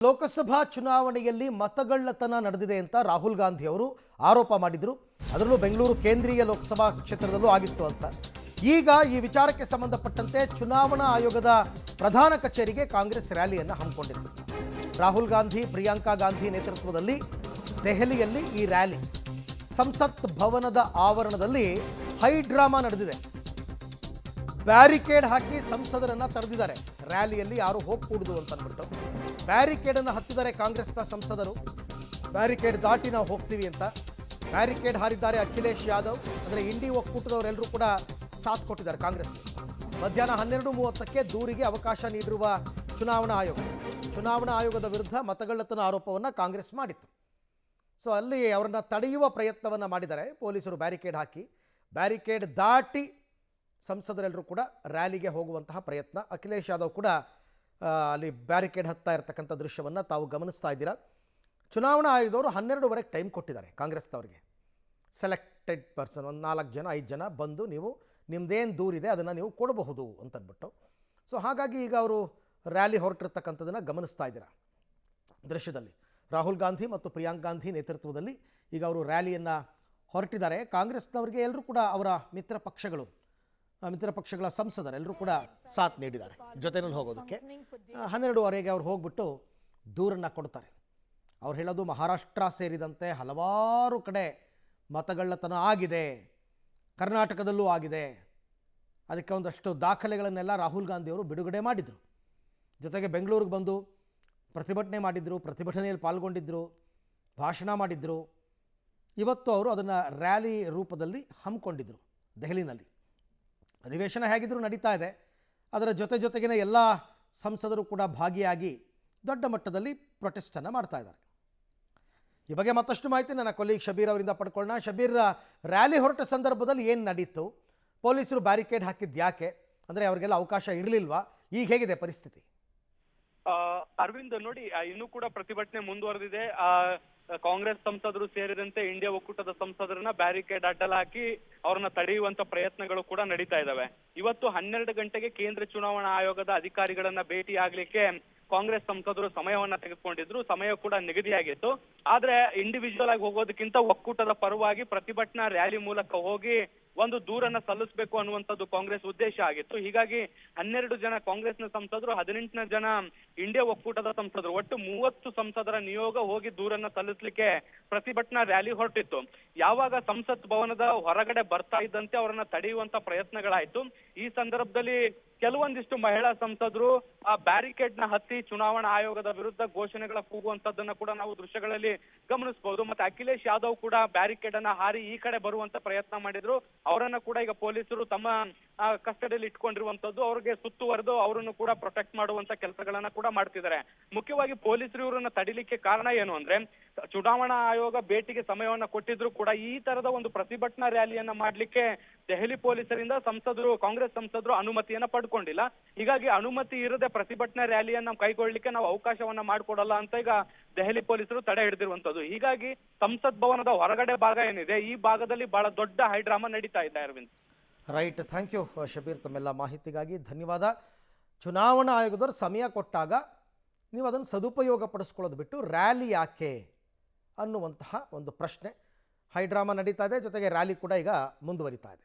ಲೋಕಸಭಾ ಚುನಾವಣೆಯಲ್ಲಿ ಮತಗಳ್ಳತನ ನಡೆದಿದೆ ಅಂತ ರಾಹುಲ್ ಗಾಂಧಿ ಅವರು ಆರೋಪ ಮಾಡಿದ್ರು. ಅದರಲ್ಲೂ ಬೆಂಗಳೂರು ಕೇಂದ್ರೀಯ ಲೋಕಸಭಾ ಕ್ಷೇತ್ರದಲ್ಲೂ ಆಗಿತ್ತು ಅಂತ. ಈಗ ಈ ವಿಚಾರಕ್ಕೆ ಸಂಬಂಧಪಟ್ಟಂತೆ ಚುನಾವಣಾ ಆಯೋಗದ ಪ್ರಧಾನ ಕಚೇರಿಗೆ ಕಾಂಗ್ರೆಸ್ ರ್ಯಾಲಿಯನ್ನು ಹಮ್ಮಿಕೊಂಡಿದೆ. ರಾಹುಲ್ ಗಾಂಧಿ, ಪ್ರಿಯಾಂಕಾ ಗಾಂಧಿ ನೇತೃತ್ವದಲ್ಲಿ ದೆಹಲಿಯಲ್ಲಿ ಈ ರ್ಯಾಲಿ ಸಂಸತ್ ಭವನದ ಆವರಣದಲ್ಲಿ ಹೈ ಡ್ರಾಮಾ ನಡೆದಿದೆ. ಬ್ಯಾರಿಕೇಡ್ ಹಾಕಿ ಸಂಸದರನ್ನ ತಡೆದಿದ್ದಾರೆ. ರ್ಯಾಲಿಯಲ್ಲಿ ಯಾರು ಹೋಗ್ಕೂಡುದು ಅಂತ ಅಂದ್ಬಿಟ್ಟು ಬ್ಯಾರಿಕೇಡ್ ಅನ್ನು ಹತ್ತಿದ್ದಾರೆ ಕಾಂಗ್ರೆಸ್ನ ಸಂಸದರು. ಬ್ಯಾರಿಕೇಡ್ ದಾಟಿ ನಾವು ಹೋಗ್ತೀವಿ ಅಂತ ಬ್ಯಾರಿಕೇಡ್ ಹಾರಿದ್ದಾರೆ. ಅಖಿಲೇಶ್ ಯಾದವ್ ಅಂದರೆ ಇಂಡಿ ಒಕ್ಕೂಟದವರೆಲ್ಲರೂ ಕೂಡ ಸಾಥ್ ಕೊಟ್ಟಿದ್ದಾರೆ ಕಾಂಗ್ರೆಸ್ಗೆ. ಮಧ್ಯಾಹ್ನ 12:30ಕ್ಕೆ ದೂರಿಗೆ ಅವಕಾಶ ನೀಡಿರುವ ಚುನಾವಣಾ ಆಯೋಗದ ವಿರುದ್ಧ ಮತಗಳ್ಳತನ ಆರೋಪವನ್ನು ಕಾಂಗ್ರೆಸ್ ಮಾಡಿತ್ತು. ಸೊ ಅಲ್ಲಿ ಅವರನ್ನು ತಡೆಯುವ ಪ್ರಯತ್ನವನ್ನು ಮಾಡಿದ್ದಾರೆ ಪೊಲೀಸರು. ಬ್ಯಾರಿಕೇಡ್ ಹಾಕಿ ಬ್ಯಾರಿಕೇಡ್ ದಾಟಿ ಸಂಸದರೆಲ್ಲರೂ ಕೂಡ ರ್ಯಾಲಿಗೆ ಹೋಗುವಂತಹ ಪ್ರಯತ್ನ. ಅಖಿಲೇಶ್ ಯಾದವ್ ಕೂಡ ಅಲ್ಲಿ ಬ್ಯಾರಿಕೇಡ್ ಹತ್ತಾ ಇರತಕ್ಕಂಥ ದೃಶ್ಯವನ್ನು ತಾವು ಗಮನಿಸ್ತಾ ಇದ್ದೀರಾ. ಚುನಾವಣಾ ಆಯೋಗದವರು 12:30ಕ್ಕೆ ಟೈಮ್ ಕೊಟ್ಟಿದ್ದಾರೆ ಕಾಂಗ್ರೆಸ್ನವ್ರಿಗೆ. ಸೆಲೆಕ್ಟೆಡ್ ಪರ್ಸನ್ ಒಂದು 4 ಜನ 5 ಜನ ಬಂದು ನೀವು ನಿಮ್ಮದೇನು ದೂರಿದೆ ಅದನ್ನು ನೀವು ಕೊಡಬಹುದು ಅಂತಂದ್ಬಿಟ್ಟು. ಸೊ ಹಾಗಾಗಿ ಈಗ ಅವರು ರ್ಯಾಲಿ ಹೊರಟಿರ್ತಕ್ಕಂಥದ್ದನ್ನು ಗಮನಿಸ್ತಾ ಇದ್ದೀರಾ ದೃಶ್ಯದಲ್ಲಿ. ರಾಹುಲ್ ಗಾಂಧಿ ಮತ್ತು ಪ್ರಿಯಾಂಕಾ ಗಾಂಧಿ ನೇತೃತ್ವದಲ್ಲಿ ಈಗ ಅವರು ರ್ಯಾಲಿಯನ್ನು ಹೊರಟಿದ್ದಾರೆ. ಕಾಂಗ್ರೆಸ್ನವರಿಗೆ ಎಲ್ಲರೂ ಕೂಡ ಅವರ ಮಿತ್ರ ಪಕ್ಷಗಳ ಸಂಸದರೆಲ್ಲರೂ ಕೂಡ ಸಾಥ್ ನೀಡಿದ್ದಾರೆ ಜೊತೆಯಲ್ಲಿ ಹೋಗೋದಕ್ಕೆ. 12:30ಗೆ ಅವ್ರು ಹೋಗ್ಬಿಟ್ಟು ದೂರನ್ನು ಕೊಡ್ತಾರೆ. ಅವ್ರು ಹೇಳೋದು ಮಹಾರಾಷ್ಟ್ರ ಸೇರಿದಂತೆ ಹಲವಾರು ಕಡೆ ಮತಗಳ್ಳತನ ಆಗಿದೆ, ಕರ್ನಾಟಕದಲ್ಲೂ ಆಗಿದೆ. ಅದಕ್ಕೆ ಒಂದಷ್ಟು ದಾಖಲೆಗಳನ್ನೆಲ್ಲ ರಾಹುಲ್ ಗಾಂಧಿಯವರು ಬಿಡುಗಡೆ ಮಾಡಿದರು. ಜೊತೆಗೆ ಬೆಂಗಳೂರಿಗೆ ಬಂದು ಪ್ರತಿಭಟನೆ ಮಾಡಿದರು, ಪ್ರತಿಭಟನೆಯಲ್ಲಿ ಪಾಲ್ಗೊಂಡಿದ್ದರು, ಭಾಷಣ ಮಾಡಿದರು. ಇವತ್ತು ಅವರು ಅದನ್ನು ರ್ಯಾಲಿ ರೂಪದಲ್ಲಿ ಹಮ್ಮಿಕೊಂಡಿದ್ದರು ದೆಹಲಿನಲ್ಲಿ. ಅಧಿವೇಶನ ಹೇಗಿದ್ದರೂ ನಡೀತಾ ಇದೆ. ಅದರ ಜೊತೆಗಿನ ಎಲ್ಲ ಸಂಸದರು ಕೂಡ ಭಾಗಿಯಾಗಿ ದೊಡ್ಡ ಮಟ್ಟದಲ್ಲಿ ಪ್ರೊಟೆಸ್ಟನ್ನು ಮಾಡ್ತಾ ಇದ್ದಾರೆ. ಈ ಬಗ್ಗೆ ಮತ್ತಷ್ಟು ಮಾಹಿತಿ ನನ್ನ ಕೊಲೀಗ್ ಶಬೀರ್ ಅವರಿಂದ ಪಡ್ಕೊಳ್ಳೋಣ. ಶಬೀರ್, ರ್ಯಾಲಿ ಹೊರಟ ಸಂದರ್ಭದಲ್ಲಿ ಏನು ನಡೀತು? ಪೊಲೀಸರು ಬ್ಯಾರಿಕೇಡ್ ಹಾಕಿದ್ದು ಯಾಕೆ? ಅಂದರೆ ಅವರಿಗೆಲ್ಲ ಅವಕಾಶ ಇರಲಿಲ್ವಾ? ಈಗ ಹೇಗಿದೆ ಪರಿಸ್ಥಿತಿ? ಅರವಿಂದ್, ನೋಡಿ, ಇನ್ನೂ ಕೂಡ ಪ್ರತಿಭಟನೆ ಮುಂದುವರೆದಿದೆ. ಕಾಂಗ್ರೆಸ್ ಸಂಸದರು ಸೇರಿದಂತೆ ಇಂಡಿಯಾ ಒಕ್ಕೂಟದ ಸಂಸದರನ್ನ ಬ್ಯಾರಿಕೇಡ್ ಅಡ್ಡಲಾಕಿ ಅವ್ರನ್ನ ತಡೆಯುವಂತ ಪ್ರಯತ್ನಗಳು ಕೂಡ ನಡೀತಾ ಇದಾವೆ. ಇವತ್ತು 12 ಗಂಟೆಗೆ ಕೇಂದ್ರ ಚುನಾವಣಾ ಆಯೋಗದ ಅಧಿಕಾರಿಗಳನ್ನ ಭೇಟಿ ಆಗ್ಲಿಕ್ಕೆ ಕಾಂಗ್ರೆಸ್ ಸಂಸದರು ಸಮಯವನ್ನ ತೆಗೆದುಕೊಂಡಿದ್ರು. ಸಮಯ ಕೂಡ ನಿಗದಿಯಾಗಿತ್ತು. ಆದ್ರೆ ಇಂಡಿವಿಜುವಲ್ ಆಗಿ ಹೋಗೋದಕ್ಕಿಂತ ಒಕ್ಕೂಟದ ಪರವಾಗಿ ಪ್ರತಿಭಟನಾ ರ್ಯಾಲಿ ಮೂಲಕ ಹೋಗಿ ಒಂದು ದೂರನ್ನ ಸಲ್ಲಿಸಬೇಕು ಅನ್ನುವಂಥದ್ದು ಕಾಂಗ್ರೆಸ್ ಉದ್ದೇಶ ಆಗಿತ್ತು. ಹೀಗಾಗಿ 12 ಜನ ಕಾಂಗ್ರೆಸ್ನ ಸಂಸದರು, 18 ಜನ ಇಂಡಿಯಾ ಒಕ್ಕೂಟದ ಸಂಸದರು, ಒಟ್ಟು 30 ಸಂಸದರ ನಿಯೋಗ ಹೋಗಿ ದೂರನ್ನ ಸಲ್ಲಿಸಲಿಕ್ಕೆ ಪ್ರತಿಭಟನಾ ರ್ಯಾಲಿ ಹೊರಟಿತ್ತು. ಯಾವಾಗ ಸಂಸತ್ ಭವನದ ಹೊರಗಡೆ ಬರ್ತಾ ಇದ್ದಂತೆ ಅವರನ್ನ ತಡೆಯುವಂತ ಪ್ರಯತ್ನಗಳಾಯ್ತು. ಈ ಸಂದರ್ಭದಲ್ಲಿ ಕೆಲವೊಂದಿಷ್ಟು ಮಹಿಳಾ ಸಂಸದರು ಆ ಬ್ಯಾರಿಕೇಡ್ ನ ಹತ್ತಿ ಚುನಾವಣಾ ಆಯೋಗದ ವಿರುದ್ಧ ಘೋಷಣೆಗಳ ಕೂಗುವಂತದ್ದನ್ನ ಕೂಡ ನಾವು ದೃಶ್ಯಗಳಲ್ಲಿ ಗಮನಿಸಬಹುದು. ಮತ್ತೆ ಅಖಿಲೇಶ್ ಯಾದವ್ ಕೂಡ ಬ್ಯಾರಿಕೇಡ್ ಅನ್ನ ಹಾರಿ ಈ ಕಡೆ ಬರುವಂತ ಪ್ರಯತ್ನ ಮಾಡಿದ್ರು. ಅವರನ್ನ ಕೂಡ ಈಗ ಪೊಲೀಸರು ತಮ್ಮ ಕಸ್ಟಡಿಯಲ್ಲಿ ಇಟ್ಕೊಂಡಿರುವಂತದ್ದು. ಅವ್ರಿಗೆ ಸುತ್ತುವರೆದು ಅವರನ್ನು ಕೂಡ ಪ್ರೊಟೆಕ್ಟ್ ಮಾಡುವಂತ ಕೆಲಸಗಳನ್ನ ಕೂಡ ಮಾಡ್ತಿದ್ದಾರೆ. ಮುಖ್ಯವಾಗಿ ಪೊಲೀಸರು ಇವರನ್ನ ತಡಿಲಿಕ್ಕೆ ಕಾರಣ ಏನು ಅಂದ್ರೆ, ಚುನಾವಣಾ ಆಯೋಗ ಭೇಟಿಗೆ ಸಮಯವನ್ನ ಕೊಟ್ಟಿದ್ರು ಕೂಡ ಈ ತರದ ಒಂದು ಪ್ರತಿಭಟನಾ ರ್ಯಾಲಿಯನ್ನ ಮಾಡ್ಲಿಕ್ಕೆ ದೆಹಲಿ ಪೊಲೀಸರಿಂದ ಕಾಂಗ್ರೆಸ್ ಸಂಸದರು ಅನುಮತಿಯನ್ನ ಪಡ್ಕೊಂಡಿಲ್ಲ. ಹೀಗಾಗಿ ಅನುಮತಿ ಇರದೆ ಪ್ರತಿಭಟನಾ ರ್ಯಾಲಿಯನ್ನ ಕೈಗೊಳ್ಳಿಕ್ಕೆ ನಾವು ಅವಕಾಶವನ್ನ ಮಾಡಿಕೊಡಲ್ಲ ಅಂತ ಈಗ ದೆಹಲಿ ಪೊಲೀಸರು ತಡೆ ಹಿಡಿದಿರುವಂತದ್ದು. ಹೀಗಾಗಿ ಸಂಸತ್ ಭವನದ ಹೊರಗಡೆ ಭಾಗ ಏನಿದೆ, ಈ ಭಾಗದಲ್ಲಿ ಬಹಳ ದೊಡ್ಡ ಹೈಡ್ರಾಮಾ ನಡೀತಾ ಇದೆ. Arvind, right, thank you Shabir, ತಮ್ಮೆಲ್ಲ ಮಾಹಿತಿಗಾಗಿ ಧನ್ಯವಾದ. ಚುನಾವಣಾ ಆಯೋಗದವರು ಸಮಯ ಕೊಟ್ಟಾಗ ನೀವು ಅದನ್ನು ಸದುಪಯೋಗ ಪಡಿಸ್ಕೊಳ್ಳೋದು ಬಿಟ್ಟು ರ್ಯಾಲಿ ಯಾಕೆ ಅನ್ನುವಂತಹ ಒಂದು ಪ್ರಶ್ನೆ. ಹೈಡ್ರಾಮಾ ನಡೀತಾ ಇದೆ, ಜೊತೆಗೆ ರ್ಯಾಲಿ ಕೂಡ ಈಗ ಮುಂದುವರಿತಾ ಇದೆ.